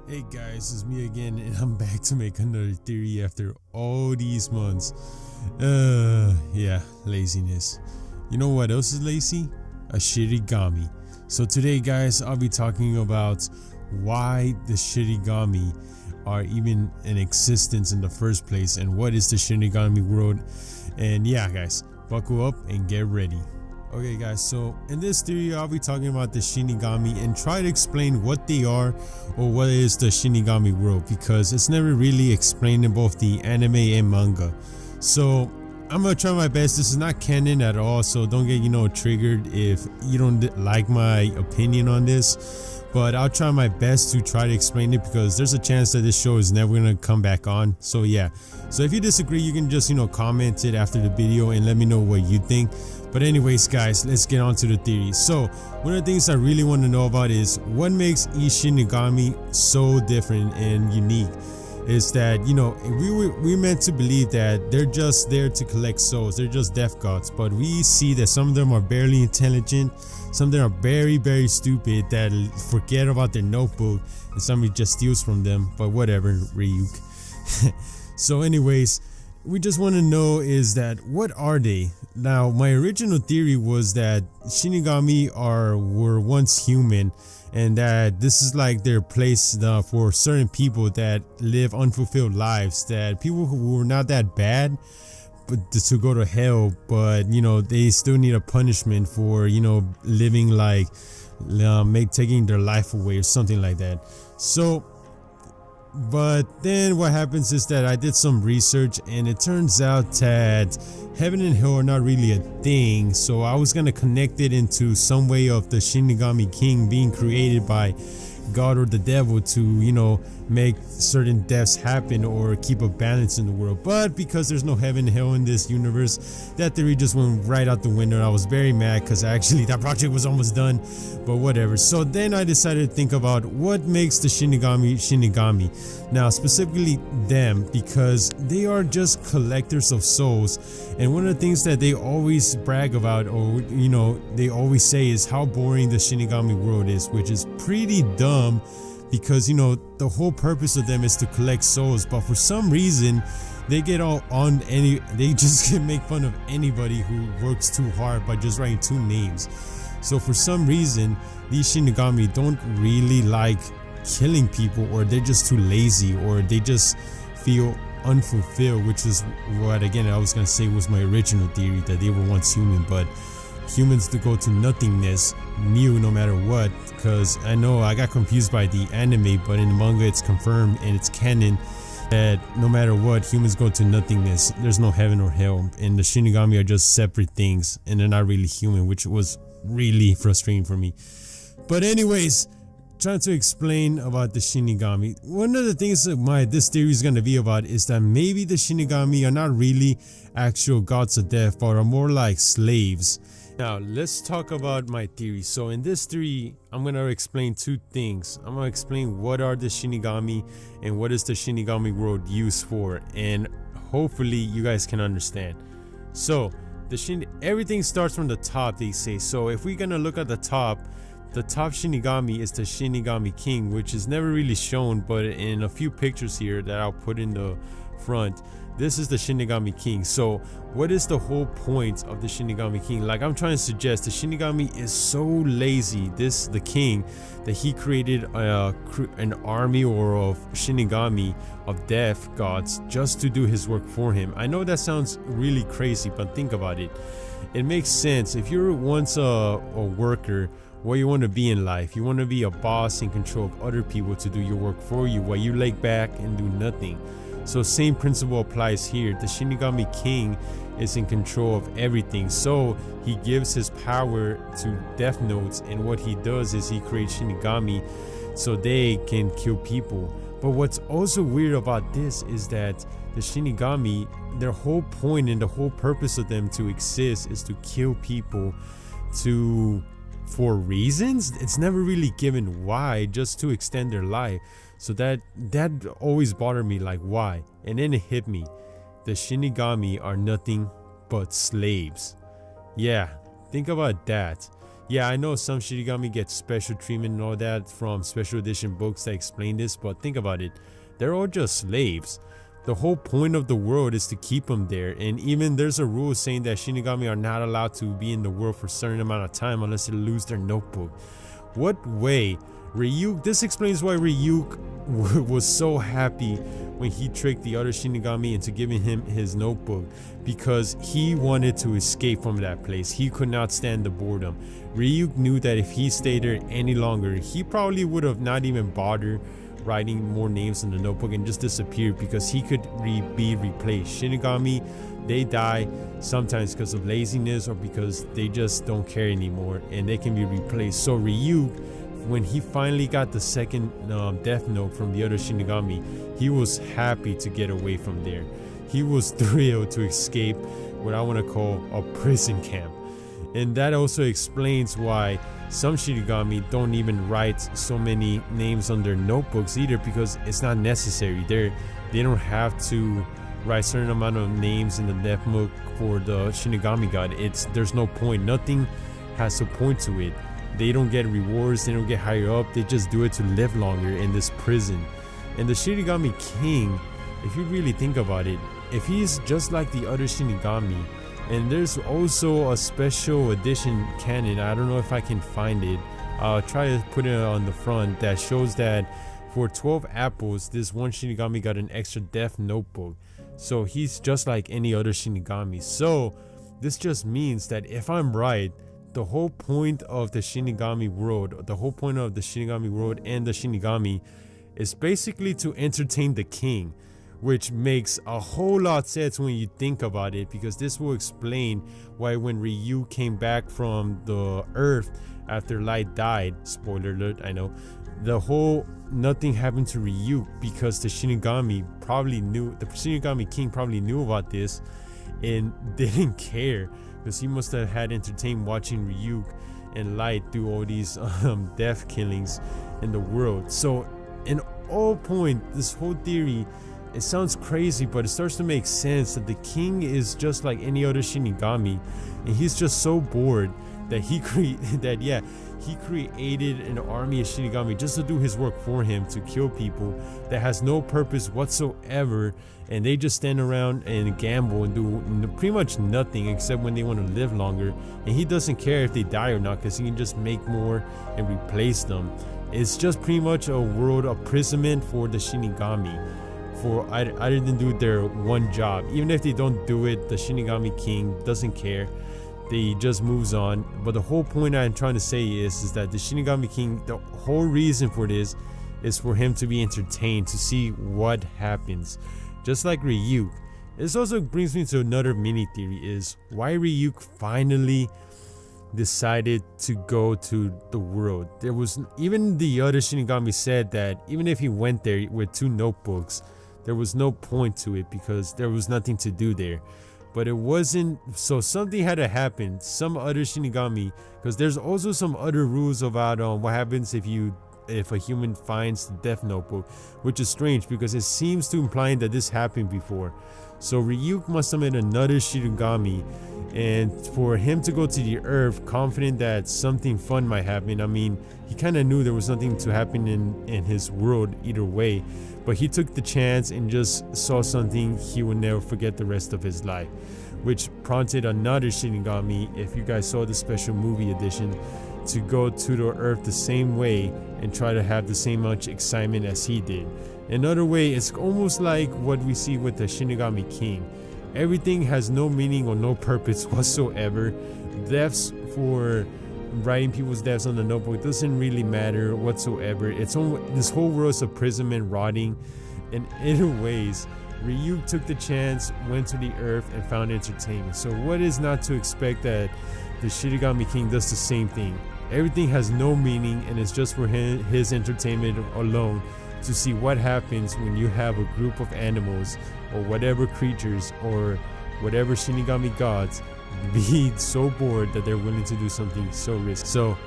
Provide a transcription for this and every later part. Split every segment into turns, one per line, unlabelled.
Hey guys, it's me again, and I'm back to make another theory after all these months. Yeah, laziness. You know what else is lazy? A Shinigami. So today, guys, I'll be talking about why the Shinigami are even in existence in the first place, and what is the Shinigami world. And yeah, guys, buckle up and get ready. Okay guys, so in this theory I'll be talking about the Shinigami and try to explain what they are or what is the Shinigami world, because it's never really explained in both the anime and manga. So I'm gonna try my best. This is not canon at all, so don't get triggered if you don't like my opinion on this, but I'll try my best to try to explain it, because there's a chance that this show is never gonna come back on. So yeah, so if you disagree, you can just comment it after the video and let me know what you think. But anyways guys, let's get on to the theory. So one of the things I really want to know about is what makes each Shinigami so different and unique. Is that we're meant to believe that they're just there to collect souls, they're just death gods, but we see that some of them are barely intelligent, some of them are very stupid that forget about their notebook and somebody just steals from them. But whatever, Ryuk. So anyways, we just want to know is that what are they? Now my original theory was that Shinigami were once human, and that this is like their place for certain people that live unfulfilled lives, that people who were not that bad but to go to hell, but they still need a punishment for living like taking their life away or something like that. So but then what happens is that I did some research, and it turns out that heaven and hell are not really a thing. So I was gonna connect it into some way of the Shinigami King being created by God or the devil to make certain deaths happen or keep a balance in the world. But because there's no heaven and hell in this universe, that theory just went right out the window. I was very mad because actually that project was almost done, but whatever. So then I decided to think about what makes the Shinigami. Now specifically them, because they are just collectors of souls, and one of the things that they always brag about, or they always say, is how boring the Shinigami world is, which is pretty dumb, because the whole purpose of them is to collect souls. But for some reason they get they just can make fun of anybody who works too hard by just writing two names. So for some reason these Shinigami don't really like killing people, or they're just too lazy, or they just feel unfulfilled, which is what again I was gonna say was my original theory, that they were once human, but humans to go to nothingness, no matter what. Because I know I got confused by the anime, but in the manga it's confirmed and it's canon that no matter what, humans go to nothingness. There's no heaven or hell, and the Shinigami are just separate things, and they're not really human, which was really frustrating for me. But anyways, trying to explain about the Shinigami, one of the things that this theory is going to be about is that maybe the Shinigami are not really actual gods of death, but are more like slaves. Now let's talk about my theory. So in this theory I'm going to explain two things. I'm going to explain what are the Shinigami and what is the Shinigami world used for, and hopefully you guys can understand. So everything starts from the top, they say. So if we're going to look at the top Shinigami is the Shinigami King, which is never really shown, but in a few pictures here that I'll put in the front, this is the Shinigami King. So what is the whole point of the Shinigami King? Like I'm trying to suggest, the Shinigami is so lazy, the king, that he created an army of Shinigami, of death gods, just to do his work for him. I know that sounds really crazy, but think about it. It makes sense. If you're once a worker, what you want to be in life, you want to be a boss in control of other people to do your work for you, while you lay back and do nothing. So same principle applies here. The Shinigami King is in control of everything, so he gives his power to Death Notes, and what he does is he creates Shinigami so they can kill people. But what's also weird about this is that the Shinigami, their whole point and the whole purpose of them to exist is to kill people for reasons. It's never really given why, just to extend their life. So that always bothered me, like why? And then it hit me. The Shinigami are nothing but slaves. Yeah, think about that. Yeah, I know some Shinigami get special treatment and all that from special edition books that explain this, but think about it. They're all just slaves. The whole point of the world is to keep them there, and even there's a rule saying that Shinigami are not allowed to be in the world for a certain amount of time unless they lose their notebook. What way? Ryuk, this explains why Ryuk was so happy when he tricked the other Shinigami into giving him his notebook, because he wanted to escape from that place. He could not stand the boredom. Ryuk knew that if he stayed there any longer, he probably would have not even bothered writing more names in the notebook and just disappeared, because he could be replaced. Shinigami, they die sometimes because of laziness or because they just don't care anymore, and they can be replaced. So Ryuk, when he finally got the second death note from the other Shinigami, he was happy to get away from there. He was thrilled to escape what I want to call a prison camp. And that also explains why some Shinigami don't even write so many names on their notebooks either, because it's not necessary. They don't have to write a certain amount of names in the death note for the Shinigami God. There's no point. Nothing has a point to it. They don't get rewards, they don't get higher up, they just do it to live longer in this prison. And the Shinigami King, if you really think about it, if he's just like the other Shinigami, and there's also a special edition canon, I don't know if I can find it, I'll try to put it on the front, that shows that for 12 apples, this one Shinigami got an extra death notebook. So he's just like any other Shinigami. So this just means that if I'm right, the whole point of the Shinigami world, and the Shinigami is basically to entertain the king, which makes a whole lot sense when you think about it, because this will explain why when Ryu came back from the earth after Light died, spoiler alert, I know, nothing happened to Ryu, because the Shinigami King probably knew about this and didn't care, because he must have had entertained watching Ryuk and Light do all these death killings in the world. So in all point, this whole theory, it sounds crazy, but it starts to make sense that the king is just like any other Shinigami, and he's just so bored that he created an army of Shinigami just to do his work for him, to kill people that has no purpose whatsoever, and they just stand around and gamble and do pretty much nothing except when they want to live longer, and he doesn't care if they die or not, because he can just make more and replace them. It's just pretty much a world of imprisonment for the Shinigami, for other than do their one job. Even if they don't do it, the Shinigami King doesn't care. They just moves on. But the whole point I'm trying to say is that the Shinigami King, the whole reason for this is for him to be entertained, to see what happens, just like Ryuk. This also brings me to another mini theory, is why Ryuk finally decided to go to the world. There was, even the other Shinigami said that even if he went there with 2 notebooks, there was no point to it, because there was nothing to do there. But it wasn't, so something had to happen. Some other Shinigami, because there's also some other rules about what happens if a human finds the death notebook, which is strange because it seems to imply that this happened before. So Ryuk must have met another Shinigami, and for him to go to the earth confident that something fun might happen. I mean, he kind of knew there was nothing to happen in his world either way, but he took the chance and just saw something he would never forget the rest of his life, which prompted another Shinigami, if you guys saw the special movie edition, to go to the earth the same way and try to have the same much excitement as he did. Another way, it's almost like what we see with the Shinigami King. Everything has no meaning or no purpose whatsoever. Deaths, for writing people's deaths on the notebook, doesn't really matter whatsoever. It's this whole world's imprisonment, rotting. And in ways, Ryuk took the chance, went to the earth, and found entertainment. So what is not to expect that the Shinigami King does the same thing? Everything has no meaning, and it's just for his entertainment alone, to see what happens when you have a group of animals or whatever creatures or whatever Shinigami gods be so bored that they're willing to do something so risky. So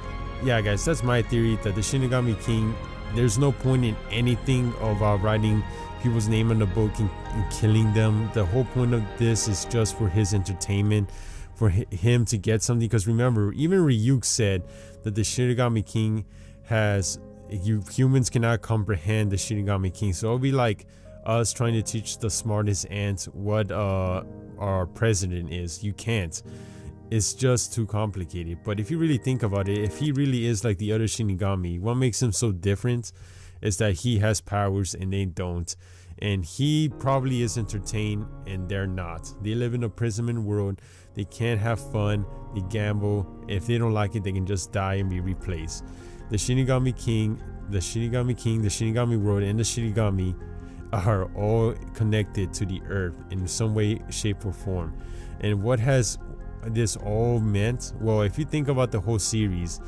yeah guys, that's my theory, that the Shinigami King, there's no point in anything of writing people's name on the book and killing them. The whole point of this is just for his entertainment, for him to get something. Because remember, even Ryuk said that the Shinigami King humans cannot comprehend the Shinigami King. So it'll be like us trying to teach the smartest ant what our president is. You can't. It's just too complicated. But if you really think about it, if he really is like the other Shinigami, what makes him so different is that he has powers and they don't. And he probably is entertained and they're not. They live in a imprisonment world. They can't have fun. They gamble. If they don't like it, they can just die and be replaced. The Shinigami King, the Shinigami world, and the Shinigami are all connected to the earth in some way, shape, or form. And what has this all meant? Well, if you think about the whole series,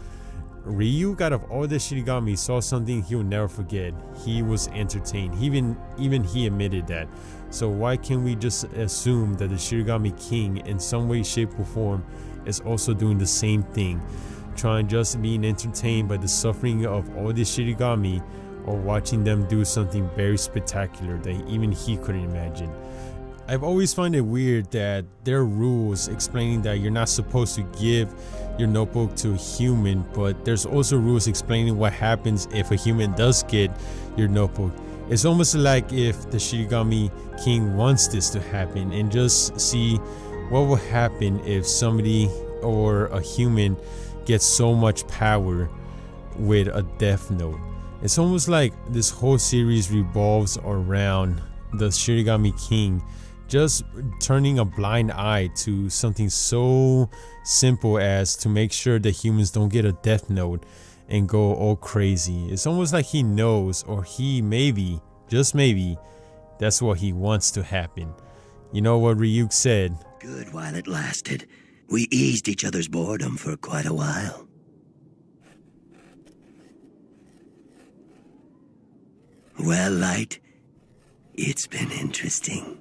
Ryuk, out of all the Shinigami, saw something he will never forget. He was entertained. Even he admitted that. So why can't we just assume that the Shinigami King, in some way, shape, or form, is also doing the same thing, trying just being entertained by the suffering of all the Shinigami, or watching them do something very spectacular that even he couldn't imagine? I've always found it weird that there are rules explaining that you're not supposed to give your notebook to a human, but there's also rules explaining what happens if a human does get your notebook. It's almost like if the Shinigami King wants this to happen, and just see what will happen if somebody or a human gets so much power with a death note. It's almost like this whole series revolves around the Shinigami King just turning a blind eye to something so simple as to make sure that humans don't get a death note and go all crazy. It's almost like he knows, or he maybe, just maybe, that's what he wants to happen. You know what Ryuk said?
Good while it lasted. We eased each other's boredom for quite a while. Well, Light, it's been interesting.